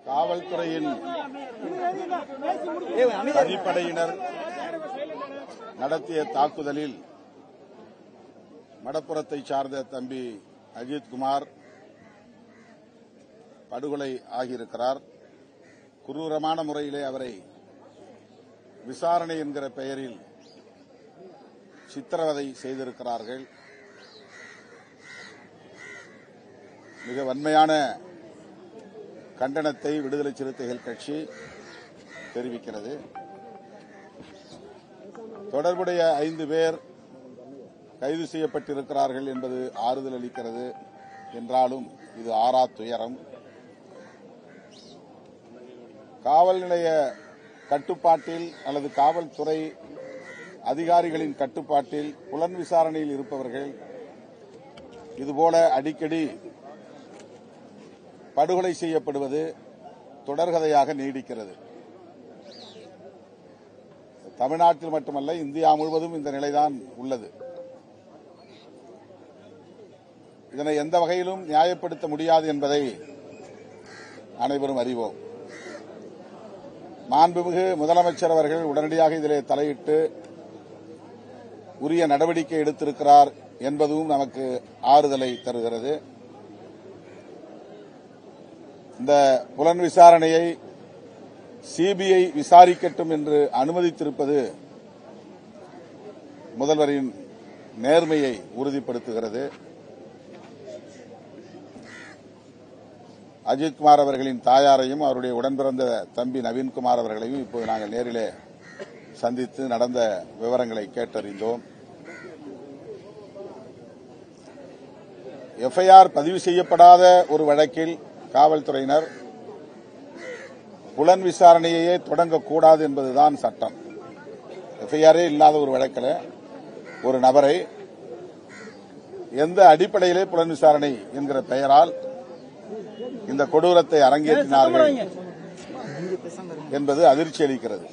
காவல்துறையின் தனிப்படையினர் நடத்திய தாக்குதலில் மடப்புறத்தை சார்ந்த தம்பி அஜித்குமார் படுகொலை ஆகியிருக்கிறார். குரூரமான முறையிலே அவரை விசாரணை என்கிற பெயரில் சித்திரவதை செய்திருக்கிறார்கள். மிக வன்மையான கண்டனத்தை விடுதலை சிறுத்தைகள் கட்சி தெரிவிக்கிறது. தொடர்புடைய 5 பேர் கைது செய்யப்பட்டிருக்கிறார்கள் என்பது ஆறுதல் அளிக்கிறது. என்றாலும் இது ஆறா துயரம். காவல் நிலைய கட்டுப்பாட்டில் அல்லது காவல்துறை அதிகாரிகளின் கட்டுப்பாட்டில் புலன் விசாரணையில் இருப்பவர்கள் இதுபோல அடிக்கடி படுகொலை செய்யப்படுவது தொடர்கதையாக நீடிக்கிறது. தமிழ்நாட்டில் மட்டுமல்ல, இந்தியா முழுவதும் இந்த நிலைதான் உள்ளது. இதனை எந்த வகையிலும் நியாயப்படுத்த முடியாது என்பதை அனைவரும் அறிவோம். மாண்புமிகு முதலமைச்சர் அவர்கள் உடனடியாக இதிலே தலையிட்டு உரிய நடவடிக்கை எடுத்திருக்கிறார் என்பதும் நமக்கு ஆறுதலை தருகிறது. இந்த புலன் விசாரணையை சிபிஐ விசாரிக்கட்டும் என்று அனுமதித்திருப்பது முதல்வரின் நேர்மையை உறுதிப்படுத்துகிறது. அஜித்குமார் அவர்களின் தாயாரையும் அவருடைய உடன்பிறந்த தம்பி நவீன்குமார் அவர்களையும் இப்போது நாங்கள் நேரிலே சந்தித்து நடந்த விவரங்களை கேட்டறிந்தோம். எஃப்ஐஆர் பதிவு செய்யப்படாத ஒரு வழக்கில் காவல்துறையினர் புலன் விசாரணையே தொடங்கக்கூடாது என்பதுதான் சட்டம். எஃப்ஐஆரே இல்லாத ஒரு வழக்கில் ஒரு நபரை எந்த அடிப்படையிலே புலன் விசாரணை என்கிற பெயரால் இந்த கொடூரத்தை அரங்கேற்றினார்கள் என்பது அதிர்ச்சி அளிக்கிறது.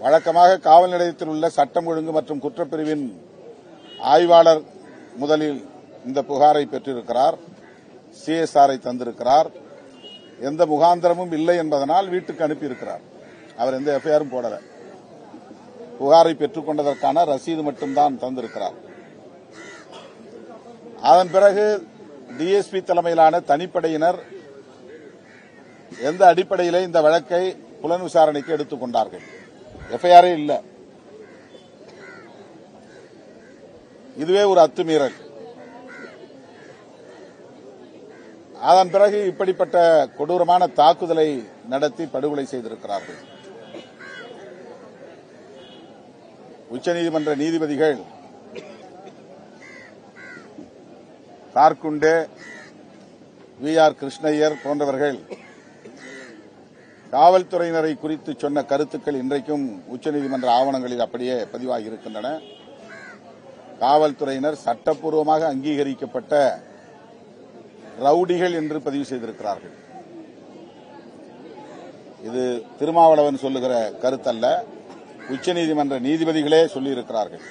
வழக்கமாக காவல் நிலையத்தில் உள்ள சட்டம் ஒழுங்கு மற்றும் குற்றப்பிரிவின் ஆய்வாளர் முதலில் இந்த புகாரை பெற்றிருக்கிறார். சிஎஸ்ஆரை தந்திருக்கிறார். எந்த முகாந்திரமும் இல்லை என்பதனால் வீட்டுக்கு அனுப்பியிருக்கிறார். அவர் எந்த எஃப்ஐஆரும் போடல. புகாரை பெற்றுக் கொண்டதற்கான ரசீது மட்டும்தான் தந்திருக்கிறார். அதன் பிறகு டிஎஸ்பி தலைமையிலான தனிப்படையினர் எந்த அடிப்படையிலே இந்த வழக்கை புலன் விசாரணைக்கு எடுத்துக் கொண்டார்கள்? எஃப்ஐஆரே இல்லை. இதுவே ஒரு அத்துமீறல். அதன் பிறகு இப்படிப்பட்ட கொடூரமான தாக்குதலை நடத்தி படுகொலை செய்திருக்கிறார்கள். உச்சநீதிமன்ற நீதிபதிகள் கார்குண்டே, வி.ஆர். கிருஷ்ணய்யர் போன்றவர்கள் காவல்துறையினரை குறித்து சொன்ன கருத்துக்கள் இன்றைக்கும் உச்சநீதிமன்ற ஆவணங்களில் அப்படியே பதிவாகி இருக்கின்றன. காவல்துறையினர் சட்டப்பூர்வமாக அங்கீகரிக்கப்பட்ட ரவுடிகள் என்று பதிவு செய்திருக்கிறார்கள். இது திருமாவளவன் சொல்லுகிற கருத்தல்ல, உச்சநீதிமன்ற நீதிபதிகளே சொல்லியிருக்கிறார்கள்.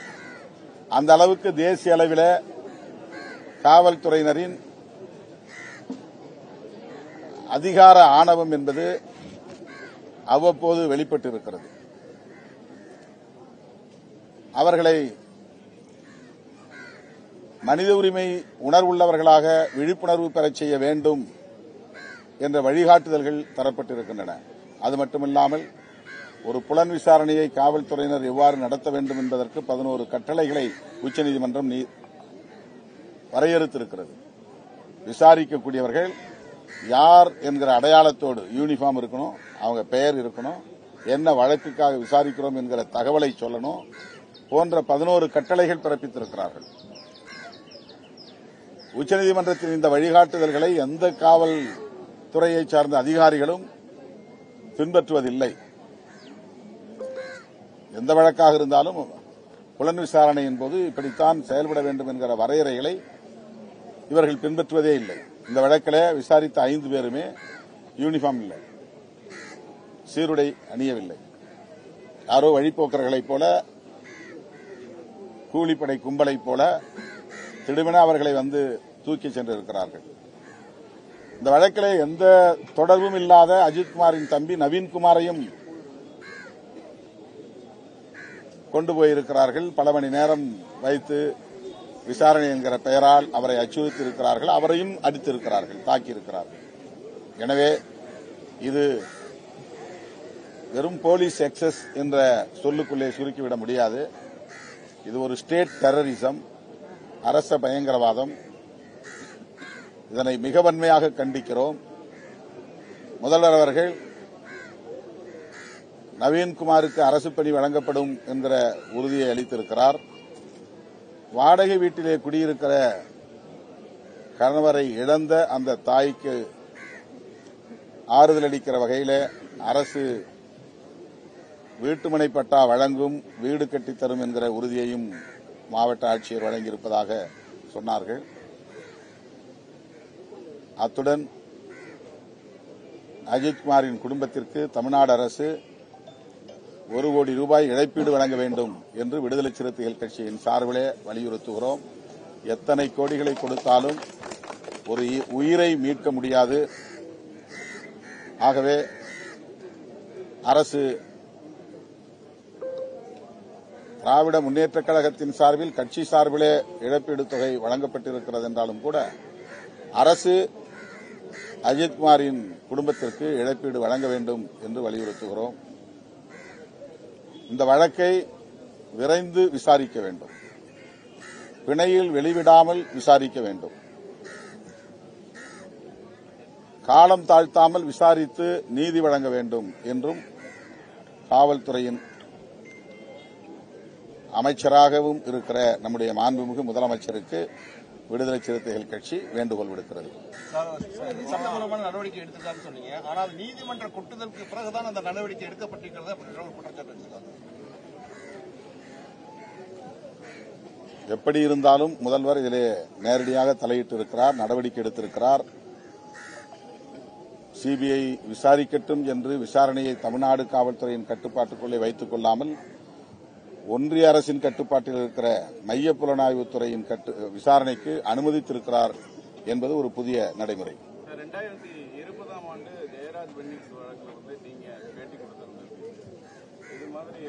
அந்த அளவுக்கு தேசிய அளவில் காவல்துறையினரின் அதிகார ஆணவம் என்பது அவ்வப்போது வெளிப்பட்டிருக்கிறது. அவர்களை மனித உரிமை உணர்வுள்ளவர்களாக விழிப்புணர்வு பெறச் செய்ய வேண்டும் என்ற வழிகாட்டுதல்கள் தரப்பட்டிருக்கின்றன. அது மட்டுமில்லாமல் ஒரு புலன் விசாரணையை காவல்துறையினர் எவ்வாறு நடத்த வேண்டும் என்பதற்கு 11 கட்டளைகளை உச்சநீதிமன்றம் வரையறுத்திருக்கிறது. விசாரிக்கக்கூடியவர்கள் யார் என்கிற அடையாளத்தோடு யூனிஃபார்ம் இருக்கணும், அவங்க பெயர் இருக்கணும், என்ன வழக்குக்காக விசாரிக்கிறோம் என்கிற தகவலை சொல்லணும் போன்ற 11 கட்டளைகள் பிறப்பித்திருக்கிறார்கள். உச்சநீதிமன்றத்தின் இந்த வழிகாட்டுதல்களை எந்த காவல்துறையை சார்ந்த அதிகாரிகளும் பின்பற்றுவதில்லை. எந்த வழக்காக இருந்தாலும் புலன் விசாரணையின் போது இப்படித்தான் செயல்பட வேண்டும் என்கிற வரையறைகளை இவர்கள் பின்பற்றுவதே இல்லை. இந்த வழக்கில் விசாரித்த 5 பேருமே யூனிஃபார்ம் இல்லை, சீருடை அணியவில்லை. யாரோ வழிப்போக்கர்களைப் போல, கூலிப்படை கும்பலைப் போல திடுமென அவர்களை வந்து தூக்கி சென்றிருக்கிறார்கள். இந்த வழக்கிலே எந்த தொடர்பும் இல்லாத அஜித்குமாரின் தம்பி நவீன்குமாரையும் கொண்டு போயிருக்கிறார்கள். பல மணி நேரம் வைத்து விசாரணை என்கிற பெயரால் அவரை அச்சுறுத்தியிருக்கிறார்கள். அவரையும் அடித்திருக்கிறார்கள், தாக்கியிருக்கிறார்கள். எனவே இது வெறும் போலீஸ் எக்சஸ் என்ற சொல்லுக்குள்ளே சுருக்கிவிட முடியாது. இது ஒரு ஸ்டேட் டெரரிசம், அரச பயங்கரவாதம். இதனை மிக வன்மையாக கண்டிக்கிறோம். முதல்வர் அவர்கள் நவீன்குமாருக்கு அரசு பணி வழங்கப்படும் என்கிற உறுதியை அளித்திருக்கிறார். வாடகை வீட்டிலே குடியிருக்கிற கணவரை இழந்த அந்த தாய்க்கு ஆறுதல் அளிக்கிற வகையிலே அரசு வீட்டுமனை பட்டா வழங்கும், வீடு கட்டித்தரும் என்கிற உறுதியையும் மாவட்ட ஆட்சியர் வழங்கியிருப்பதாக சொன்னார்கள். அத்துடன் அஜித்குமாரின் குடும்பத்திற்கு தமிழ்நாடு அரசு 1 கோடி ரூபாய் இழப்பீடு வழங்க வேண்டும் என்று விடுதலை சிறுத்தைகள் கட்சியின் சார்பிலே வலியுறுத்துகிறோம். எத்தனை கோடிகளை கொடுத்தாலும் ஒரு உயிரை மீட்க முடியாது. ஆகவே அரசு திராவிட முன்னேற்றக் கழகத்தின் சார்பில், கட்சி சார்பிலே இழப்பீடு தொகை வழங்கப்பட்டிருக்கிறது என்றாலும் கூட அரசு அஜித்குமாரின் குடும்பத்திற்கு இழப்பீடு வழங்க வேண்டும் என்று வலியுறுத்துகிறோம். இந்த வழக்கை விரைந்து விசாரிக்க வேண்டும், பிணையில் வெளிவிடாமல் விசாரிக்க வேண்டும், காலம் தாழ்த்தாமல் விசாரித்து நீதி வழங்க வேண்டும் என்றும் காவல்துறையின் அமைச்சராகவும் இருக்கிற நம்முடைய மாண்புமிகு முதலமைச்சருக்கு விடுதலை சிறுத்தைகள் கட்சி வேண்டுகோள் விடுக்கிறது. சட்டபூர்வமான நடவடிக்கை எடுத்திருக்காருன்னு சொன்னீங்க, ஆனால் நீதிமன்ற கொட்டுதலுக்கு பிறகுதான் அந்த நடவடிக்கை எடுக்கப்பட்டிருக்கிறது அப்படின்ற ஒரு குற்றச்சாட்டு வச்சிருக்காங்க. எப்படி இருந்தாலும் முதல்வர் இதிலே நேரடியாக தலையிட்டு இருக்கிறார், நடவடிக்கை எடுத்திருக்கிறார். சிபிஐ விசாரிக்கட்டும் என்று விசாரணையை தமிழ்நாடு காவல்துறையின் கட்டுப்பாட்டுக்குள்ளே வைத்துக் கொள்ளாமல் ஒன்றிய அரசின் கட்டுப்பாட்டில் இருக்கிற மைய புலனாய்வுத்துறையின் விசாரணைக்கு அனுமதித்திருக்கிறார் என்பது ஒரு புதிய நடைமுறை. 2020ஆம் ஆண்டு ஜெயராஜ் பென்னிக்ஸ் வழக்கில் வந்து நீங்க பேட்டி கொடுத்திருந்தீங்க. இது மாதிரி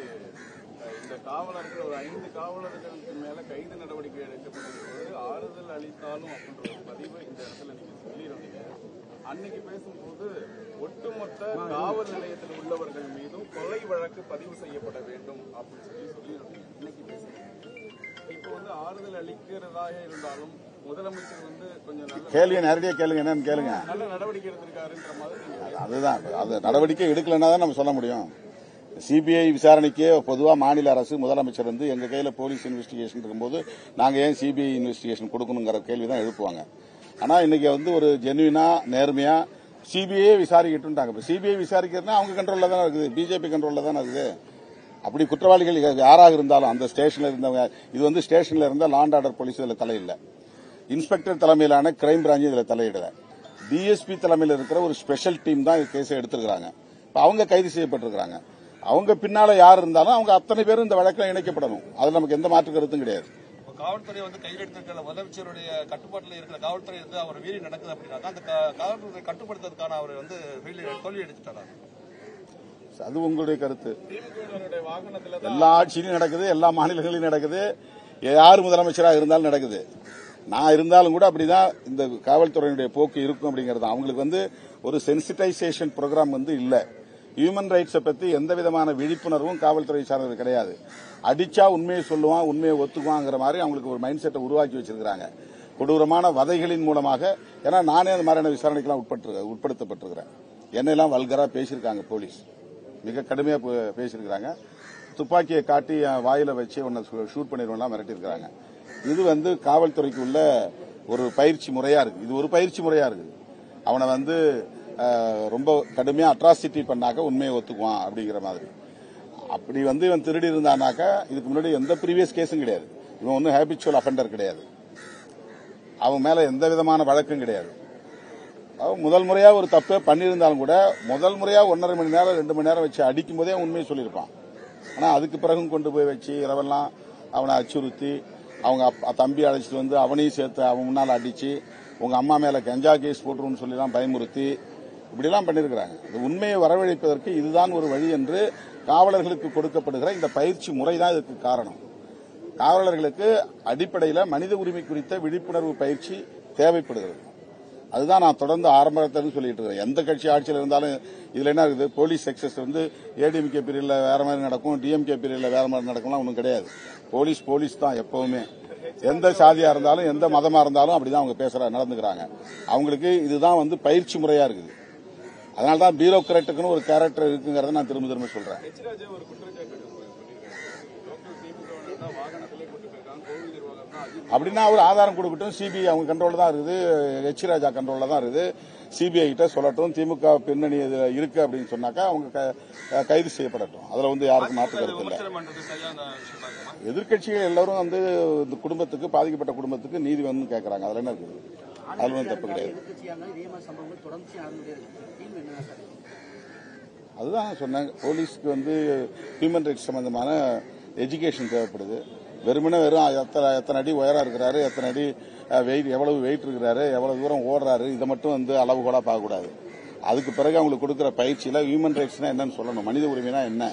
இந்த காவலர்கள் ஒரு 5 காவலர்களுக்கு மேல கைது நடவடிக்கை எடுக்கப்பட்டிருக்கிறது, ஆறுதல் அளித்தாலும் அப்படின்ற ஒரு பதிவை இந்த இடத்துல நீங்க சொல்லியிருந்தீங்க. அன்னைக்கு பேசும்போது ஒட்டுமொத்த காவல் நிலையத்தில் உள்ளவர்கள் மீதும் கொலை வழக்கு பதிவு செய்யப்பட வேண்டும் அப்படின்னு சொல்லியிருந்தீங்க. இன்னைக்கு பேசுறீங்க. இப்போ வந்து ஆறுதல் அளிக்கிறதாக இருந்தாலும் முதலமைச்சர் வந்து கொஞ்சம் நல்ல கேள்வி நேரடியாக கேளுங்க, என்னன்னு கேளுங்க. நல்ல நடவடிக்கை எடுத்திருக்காருன்ற மாதிரி. அதுதான், அது நடவடிக்கை எடுக்கலன்னா தான் நம்ம சொல்ல முடியும். சிபிஐ விசாரணைக்கு பொதுவாக மாநில அரசு, முதலமைச்சர் வந்து எங்க கையில் போலீஸ் இன்வெஸ்டிகேஷன் இருக்கும்போது நாங்க ஏன் சிபிஐ இன்வெஸ்டிகேஷன் கொடுக்கணுங்கிற கேள்விதான் எழுப்புவாங்க. ஆனா இன்னைக்கு வந்து ஒரு ஜென்யூனா நேர்மையா சிபிஐ விசாரிக்கட்டும். சிபிஐ விசாரிக்கிறதுனா அவங்க கண்ட்ரோல்ல தானே இருக்குது, பிஜேபி கண்ட்ரோல்ல தானே இருக்குது. அப்படி குற்றவாளிகள் யாராக இருந்தாலும் அந்த ஸ்டேஷன்ல இருந்தவங்க, இது வந்து ஸ்டேஷன்ல இருந்த லா அண்ட் ஆர்டர் போலீஸ் இதுல தலையிடல, இன்ஸ்பெக்டர் தலைமையிலான கிரைம் பிரான்ச் இதுல தலையிடல, டிஎஸ்பி தலைமையில் இருக்கிற ஒரு ஸ்பெஷல் டீம் தான் கேஸை எடுத்திருக்காங்க. அவங்க கைது செய்யப்பட்டிருக்காங்க. அவங்க பின்னால யார் இருந்தாலும் அவங்க அத்தனை பேரும் இந்த வழக்கில் இணைக்கப்படணும். அது நமக்கு எந்த மாற்று கருத்தும் கிடையாது. காவல்துறை வந்து கையில் எடுத்திருக்கிற முதலமைச்சருடைய கட்டுப்பாட்டில் இருக்கிற காவல்துறை வந்து அவர் மீறி நடக்குது அப்படின்னாக்கா அந்த காவல்துறை கட்டுப்படுத்துறதுக்கான அவர் வந்து தோல்வி அடிச்சுட்டாரா? அது உங்களுடைய கருத்து. எல்லா ஆட்சியிலும் நடக்குது, எல்லா மாநிலங்களிலும் நடக்குது, யார் முதலமைச்சராக இருந்தாலும் நடக்குது. நான் இருந்தாலும் கூட அப்படிதான் இந்த காவல்துறையினுடைய போக்கு இருக்கும் அப்படிங்கிறது. அவங்களுக்கு வந்து ஒரு சென்சிட்டைசேஷன் ப்ரோக்ராம் வந்து இல்ல. ஹியூமன் ரைட்ஸை பத்தி எந்த விதமான விழிப்புணர்வும் காவல்துறை சார்ந்தது கிடையாது. அடிச்சா உண்மையை சொல்லுவான், உண்மையை ஒத்துக்குவாங்கிற மாதிரி அவங்களுக்கு ஒரு மைண்ட் செட்டை உருவாக்கி வச்சிருக்காங்க. கொடூரமான வதைகளின் மூலமாக. ஏன்னா நானே அந்த மாதிரியான விசாரணைக்கெல்லாம் உட்படுத்தப்பட்டிருக்கிறேன். என்னெல்லாம் வல்கரா பேசியிருக்காங்க போலீஸ், மிக கடுமையா பேசியிருக்காங்க. துப்பாக்கியை காட்டி வாயில வச்சு உன்னை ஷூட் பண்ணிடுவோம்லாம் மிரட்டியிருக்காங்க. இது வந்து காவல்துறைக்கு உள்ள ஒரு பயிற்சி முறையா இருக்கு. இது ஒரு பயிற்சி முறையா இருக்கு. அவனை வந்து ரொம்ப கடுமையா அட்ராசிட்டி பண்ணாக்க உண்மையை ஒத்துக்குவான் அப்படிங்கிற மாதிரி. அப்படி வந்து இவன் திருடி இருந்தானாக்கா இதுக்கு முன்னாடி எந்த ப்ரீவியஸ் கேஸும் கிடையாது. இவன் ஒன்னும் ஹேபிச்சுவல் அஃபெண்டர் கிடையாது. அவன் மேல எந்த விதமான வழக்கும் கிடையாது. முதல் முறையா ஒரு தப்பை பண்ணியிருந்தாலும் கூட முதல் முறையா 1.5 மணி நேரம் 2 மணி நேரம் வச்சு அடிக்கும் போதே உண்மையை சொல்லியிருப்பான். ஆனா அதுக்கு பிறகும் கொண்டு போய் வச்சு இரவெல்லாம் அவனை அச்சுறுத்தி அவங்க தம்பி அழைச்சிட்டு வந்து அவனையும் சேர்த்து அவன் முன்னால் அடிச்சு உங்க அம்மா மேல கஞ்சா கேஸ் போட்டுருன்னு சொல்லிலாம் பயமுறுத்தி இப்படிலாம் பண்ணிருக்கிறாங்க. இந்த உண்மையை வரவழைப்பதற்கு இதுதான் ஒரு வழி என்று காவலர்களுக்கு கொடுக்கப்படுகிற இந்த பயிற்சி முறைதான் இதுக்கு காரணம். காவலர்களுக்கு அடிப்படையில் மனித உரிமை குறித்த விழிப்புணர்வு பயிற்சி தேவைப்படுகிறது. அதுதான் நான் தொடர்ந்து ஆரம்பத்திலிருந்து சொல்லிட்டு இருக்கேன். எந்த கட்சி ஆட்சியில் இருந்தாலும் இதுல என்ன இருக்குது, போலீஸ் எக்ஸஸ் வந்து ஏடிஎம்கே பீரியட்ல வேற மாதிரி நடக்கும், டிஎம்கே பீரியட்ல வேற மாதிரி நடக்கும்லாம் ஒன்றும் கிடையாது. போலீஸ் தான் எப்பவுமே. எந்த சாதியா இருந்தாலும் எந்த மதமா இருந்தாலும் அப்படிதான் அவங்க நடந்துக்கிறாங்க. அவங்களுக்கு இதுதான் வந்து பயிற்சி முறையா இருக்குது. அதனால்தான் பியூரோக்ராட்டுக்குன்னு ஒரு கேரக்டர் இருக்குங்கிறத நான் திரும்ப திரும்ப சொல்றேன். அப்படின்னா அவர் ஆதாரம் கொடுக்கட்டும். சிபிஐ அவங்க கண்ட்ரோல் தான் இருக்குது, எச் ராஜா கண்ட்ரோல்ல தான் இருக்குது. சிபிஐ கிட்ட சொல்லட்டும், திமுக பின்னணி இருக்கு அப்படின்னு சொன்னாக்கா அவங்க கைது செய்யப்படட்டும். அதுல வந்து யாருக்கும் மாற்று கருத்து இல்லை. எதிர்கட்சிகள் எல்லாரும் வந்து இந்த குடும்பத்துக்கு, பாதிக்கப்பட்ட குடும்பத்துக்கு நீதி வேணும்னு கேட்கறாங்க. அதுல என்ன இருக்குது? அதுல ஒன்றும் தப்பு கிடையாது. அதுதான் சொன்னாங்க. போலீஸ்க்கு வந்து ஹியூமன் ரைட்ஸ் சம்பந்தமான எஜுகேஷன் தேவைப்படுது. வெறும் எத்தனை அடி உயரம் இருக்கிறாரு, எத்தனை அடி வெயிட், எவ்வளவு வெயிட் இருக்கிறாரு, எவ்வளவு தூரம் ஓடுறாரு, இதை மட்டும் வந்து அளவு கூட பார்க்கக்கூடாது. அதுக்கு பிறகு அவங்களுக்கு கொடுக்கிற பயிற்சியில ஹியூமன் ரைட்ஸ்னா என்னன்னு சொல்லணும், மனித உரிமைனா என்ன.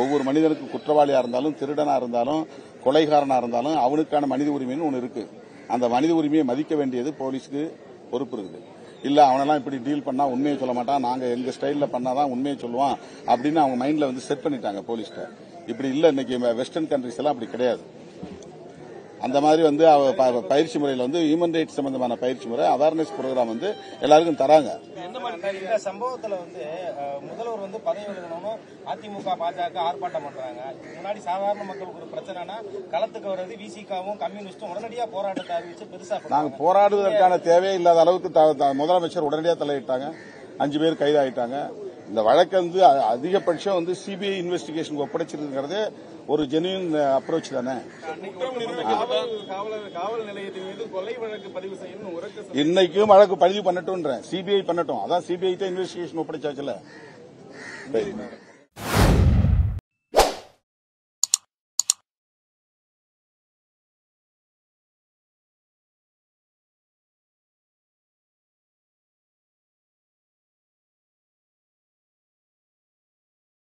ஒவ்வொரு மனிதனுக்கு குற்றவாளியா இருந்தாலும், திருடனா இருந்தாலும், கொலைகாரனா இருந்தாலும் அவனுக்கான மனித உரிமைன்னு ஒன்று இருக்கு. அந்த மனித உரிமையை மதிக்க வேண்டியது போலீஸ்க்கு பொறுப்பு இருக்குது. இல்ல அவனெல்லாம் இப்படி டீல் பண்ணா உண்மையை சொல்ல மாட்டான், நாங்க எங்க ஸ்டைல்ல பண்ணாதான் உண்மையை சொல்லுவான் அப்படின்னு அவங்க மைண்ட்ல வந்து செட் பண்ணிட்டாங்க போலீஸ்ட. இப்படி இல்ல, இன்னைக்கு வெஸ்டர்ன் கண்ட்ரிஸ் எல்லாம் அப்படி கிடையாது. அந்த மாதிரி வந்து பயிற்சி முறையில் வந்து ஹியூமன் ரைட்ஸ் சம்பந்தமான பயிற்சி முறை அவேர்னஸ் ப்ரோக்ராம் வந்து எல்லாருக்கும் தராங்க. இந்த சம்பவத்துல வந்து முதல்வர் வந்து பதவி விலகணும், அதிமுக பாஜக ஆர்ப்பாட்டம் பண்றாங்க. முன்னாடி சாதாரண மக்களுக்கு ஒரு பிரச்சனைனா களத்துக்கு வர்றது விசிகாவும் கம்யூனிஸ்டும் உடனடியாக போராட்டத்தை அறிவிச்சு பெருசா நாங்க போராடுவதற்கான தேவையே இல்லாத அளவுக்கு முதலமைச்சர் உடனடியாக தலையிட்டாங்க. 5 பேர் கைதாயிட்டாங்க. இந்த வழக்கு வந்து அதிகபட்சம் வந்து சிபிஐ இன்வெஸ்டிகேஷன் ஒப்படைச்சிருக்கிறது ஒரு ஜென்யூன் அப்ரோச் தானே. இன்னைக்கும் வழக்கு பதிவு பண்ணட்டும், சிபிஐ பண்ணட்டும். அதான் சிபிஐ இன்வெஸ்டிகேஷன் ஒப்படைச்சாச்சுல.